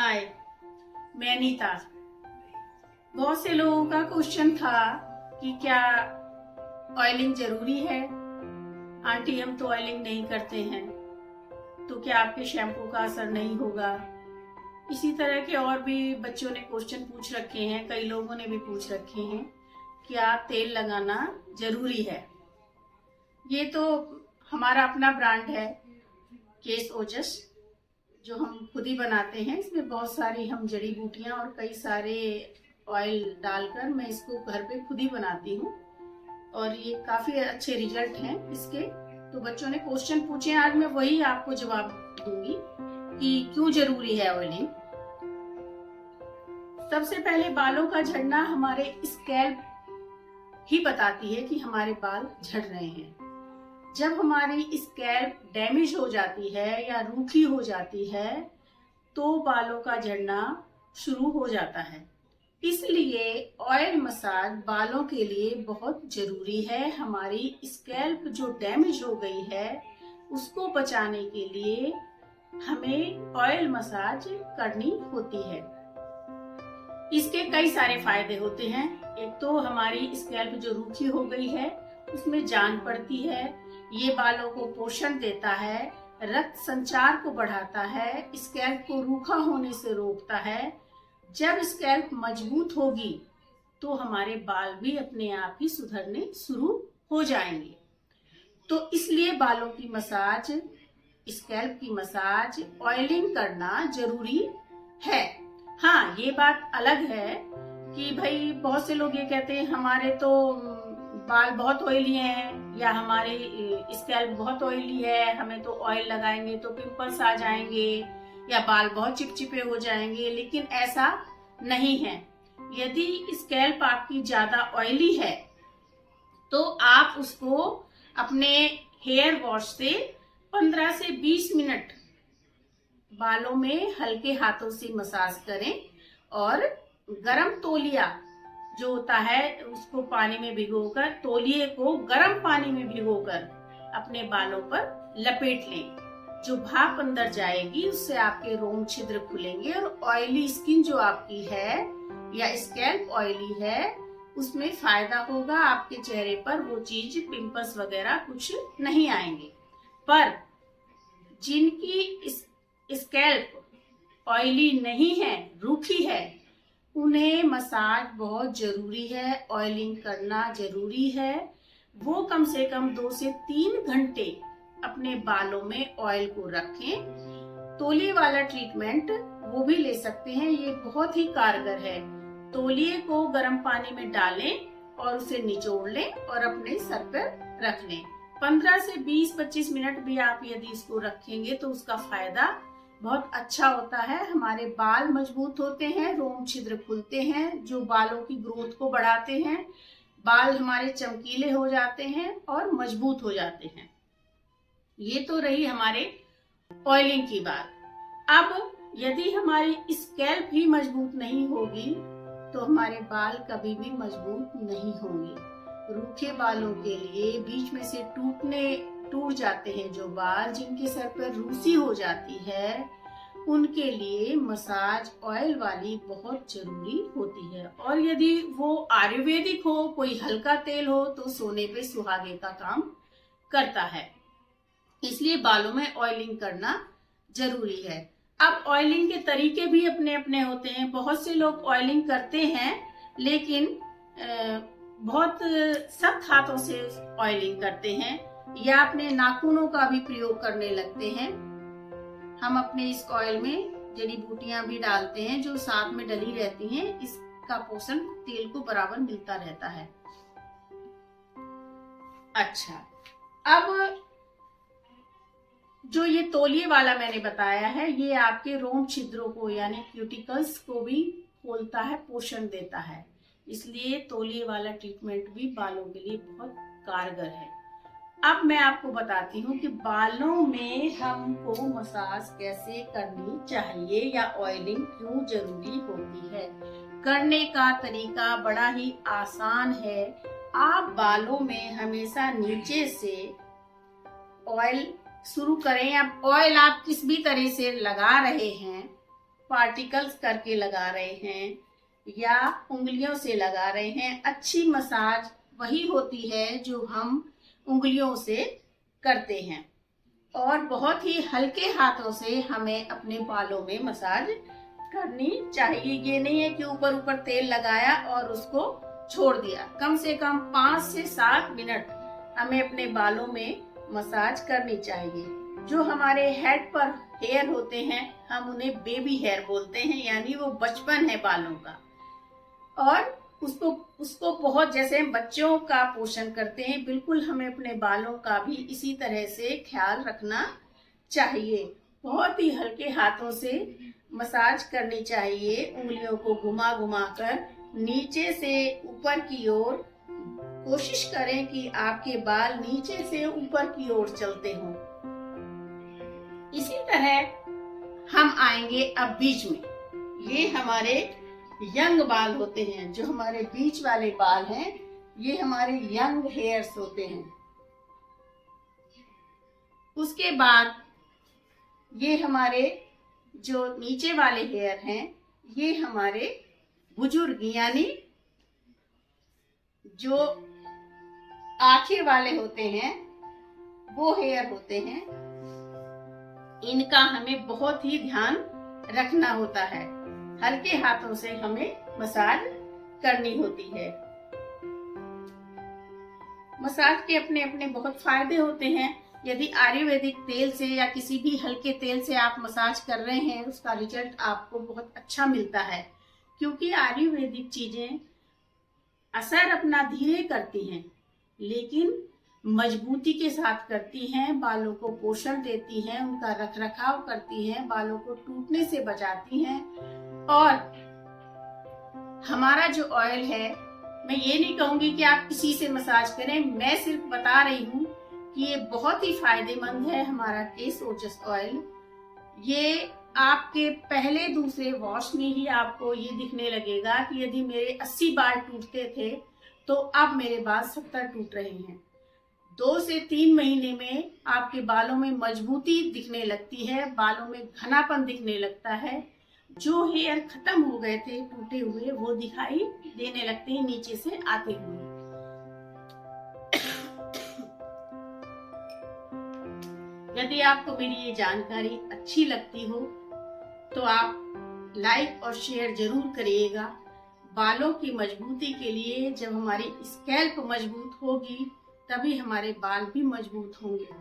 हाय, मैं नीता। बहुत से लोगों का क्वेश्चन था कि क्या ऑयलिंग जरूरी है। आंटी हम तो ऑयलिंग नहीं करते हैं, तो क्या आपके शैम्पू का असर नहीं होगा। इसी तरह के और भी बच्चों ने क्वेश्चन पूछ रखे हैं, कई लोगों ने भी पूछ रखे हैं, क्या तेल लगाना जरूरी है। ये तो हमारा अपना ब्रांड है केस ओजस, जो हम खुद ही बनाते हैं। इसमें बहुत सारी हम जड़ी बूटियां और कई सारे ऑयल डालकर मैं इसको घर पे खुद ही बनाती हूँ और ये काफी अच्छे रिजल्ट हैं इसके। तो बच्चों ने क्वेश्चन पूछे, आज मैं वही आपको जवाब दूंगी कि क्यों जरूरी है ऑयलिंग। सबसे पहले बालों का झड़ना हमारे स्कैल्प ही बताती है कि हमारे बाल झड़ रहे हैं। जब हमारी स्कैल्प डैमेज हो जाती है या रूखी हो जाती है तो बालों का झड़ना शुरू हो जाता है। इसलिए ऑयल मसाज बालों के लिए बहुत जरूरी है। हमारी स्कैल्प जो डैमेज हो गई है उसको बचाने के लिए हमें ऑयल मसाज करनी होती है। इसके कई सारे फायदे होते हैं। एक तो हमारी स्कैल्प जो रूखी हो गई है उसमें जान पड़ती है, ये बालों को पोषण देता है, रक्त संचार को बढ़ाता है, स्कैल्प को रूखा होने से रोकता है। जब स्कैल्प मजबूत होगी तो हमारे बाल भी अपने आप ही सुधरने शुरू हो जाएंगे। तो इसलिए बालों की मसाज, स्कैल्प की मसाज, ऑयलिंग करना जरूरी है। हाँ, ये बात अलग है कि भाई बहुत से लोग ये कहते हैं हमारे तो बाल बहुत ऑयली हैं या हमारे स्कैल्प बहुत ऑयली है, हमें तो ऑयल लगाएंगे तो पिंपल्स आ जाएंगे या बाल बहुत चिपचिपे हो जाएंगे। लेकिन ऐसा नहीं है। यदि स्कैल्प आपकी ज्यादा ऑयली है तो आप उसको अपने हेयर वॉश से 15 से 20 मिनट बालों में हल्के हाथों से मसाज करें और गरम तौलिया जो होता है उसको पानी में भिगोकर, तौलिए को गर्म पानी में भिगोकर अपने बालों पर लपेट लें। जो भाप अंदर जाएगी उससे आपके रोम छिद्र खुलेंगे और ऑयली स्किन जो आपकी है या स्कैल्प ऑयली है उसमें फायदा होगा। आपके चेहरे पर वो चीज पिंपल्स वगैरह कुछ नहीं आएंगे। पर जिनकी स्कैल्प ऑयली नहीं है, रूखी है, उन्हें मसाज बहुत जरूरी है, ऑयलिंग करना जरूरी है। वो कम से कम 2 से 3 घंटे अपने बालों में ऑयल को रखें। तौलिए वाला ट्रीटमेंट वो भी ले सकते हैं, ये बहुत ही कारगर है। तौलिए को गर्म पानी में डालें और उसे निचोड़ लें और अपने सर पर रख लें। 15 से 20-25 मिनट भी आप यदि इसको रखेंगे तो उसका फायदा बहुत अच्छा होता है। हमारे बाल मजबूत होते हैं, रोम छिद्र खुलते हैं जो बालों की ग्रोथ को बढ़ाते हैं, बाल हमारे चमकीले हो जाते हैं और मजबूत हो जाते हैं। ये तो रही हमारे ऑयलिंग की बात। अब यदि हमारी स्कैल्प ही मजबूत नहीं होगी तो हमारे बाल कभी भी मजबूत नहीं होंगे। रूखे बालों के लिए बीच में से टूट जाते हैं जो बाल, जिनके सर पर रूसी हो जाती है, उनके लिए मसाज ऑयल वाली बहुत जरूरी होती है। और यदि वो आयुर्वेदिक हो, कोई हल्का तेल हो तो सोने पे सुहागे का काम करता है। इसलिए बालों में ऑयलिंग करना जरूरी है। अब ऑयलिंग के तरीके भी अपने अपने होते हैं। बहुत से लोग ऑयलिंग करते हैं लेकिन बहुत सख्त हाथों से ऑयलिंग करते हैं या अपने नाखूनों का भी प्रयोग करने लगते हैं। हम अपने इस ऑयल में जड़ी बूटियां भी डालते हैं जो साथ में डली रहती हैं। इसका पोषण तेल को बराबर मिलता रहता है। अच्छा, अब जो ये तौलिए वाला मैंने बताया है ये आपके रोम छिद्रों को यानी क्यूटिकल्स को भी खोलता है, पोषण देता है। इसलिए तौलिए वाला ट्रीटमेंट भी बालों के लिए बहुत कारगर है। अब मैं आपको बताती हूँ कि बालों में हमको मसाज कैसे करनी चाहिए या ऑयलिंग क्यों जरूरी होती है। करने का तरीका बड़ा ही आसान है। आप बालों में हमेशा नीचे से ऑयल शुरू करें। अब ऑयल आप किस भी तरह से लगा रहे हैं पार्टिकल्स करके लगा रहे हैं या उंगलियों से लगा रहे हैं, अच्छी मसाज वही होती है जो हम उंगलियों से करते हैं। और बहुत ही हल्के हाथों से हमें अपने बालों में मसाज करनी चाहिए। ये नहीं है कि ऊपर ऊपर तेल लगाया और उसको छोड़ दिया। कम से कम 5 से 7 मिनट हमें अपने बालों में मसाज करनी चाहिए। जो हमारे हेड पर हेयर होते हैं हम उन्हें बेबी हेयर बोलते हैं, यानी वो बचपन है बालों का। और उसको बहुत, जैसे हम बच्चों का पोषण करते हैं, बिल्कुल हमें अपने बालों का भी इसी तरह से ख्याल रखना चाहिए। बहुत ही हल्के हाथों से मसाज करनी चाहिए, उंगलियों को घुमा घुमा कर नीचे से ऊपर की ओर। कोशिश करें कि आपके बाल नीचे से ऊपर की ओर चलते हों। इसी तरह हम आएंगे अब बीच में। ये हमारे यंग बाल होते हैं, जो हमारे बीच वाले बाल हैं ये हमारे यंग हेयर्स होते हैं। उसके बाद ये हमारे जो नीचे वाले हेयर हैं ये हमारे बुजुर्ग, यानी जो आखिर वाले होते हैं वो हेयर होते हैं। इनका हमें बहुत ही ध्यान रखना होता है। हल्के हाथों से हमें मसाज करनी होती है। मसाज के अपने अपने बहुत फायदे होते हैं। यदि आयुर्वेदिक तेल से या किसी भी हल्के तेल से आप मसाज कर रहे हैं उसका रिजल्ट आपको बहुत अच्छा मिलता है, क्योंकि आयुर्वेदिक चीजें असर अपना धीरे करती हैं लेकिन मजबूती के साथ करती हैं, बालों को पोषण देती हैं, उनका रखरखाव करती हैं, बालों को टूटने से बचाती हैं। और हमारा जो ऑयल है, मैं ये नहीं कहूंगी कि आप किसी से मसाज करें, मैं सिर्फ बता रही हूँ कि ये बहुत ही फायदेमंद है। हमारा केस ओजस ऑयल, ये आपके पहले दूसरे वॉश में ही आपको ये दिखने लगेगा कि यदि मेरे 80 बाल टूटते थे तो अब मेरे बाल 70 टूट रहे हैं। 2 से 3 महीने में आपके बालों में मजबूती दिखने लगती है, बालों में घनापन दिखने लगता है। जो हेयर खत्म हो गए थे टूटे हुए वो दिखाई देने लगते हैं नीचे से आते हुए। यदि आपको मेरी ये जानकारी अच्छी लगती हो तो आप लाइक और शेयर जरूर करिएगा। बालों की मजबूती के लिए जब हमारी स्कैल्प मजबूत होगी तभी हमारे बाल भी मजबूत होंगे।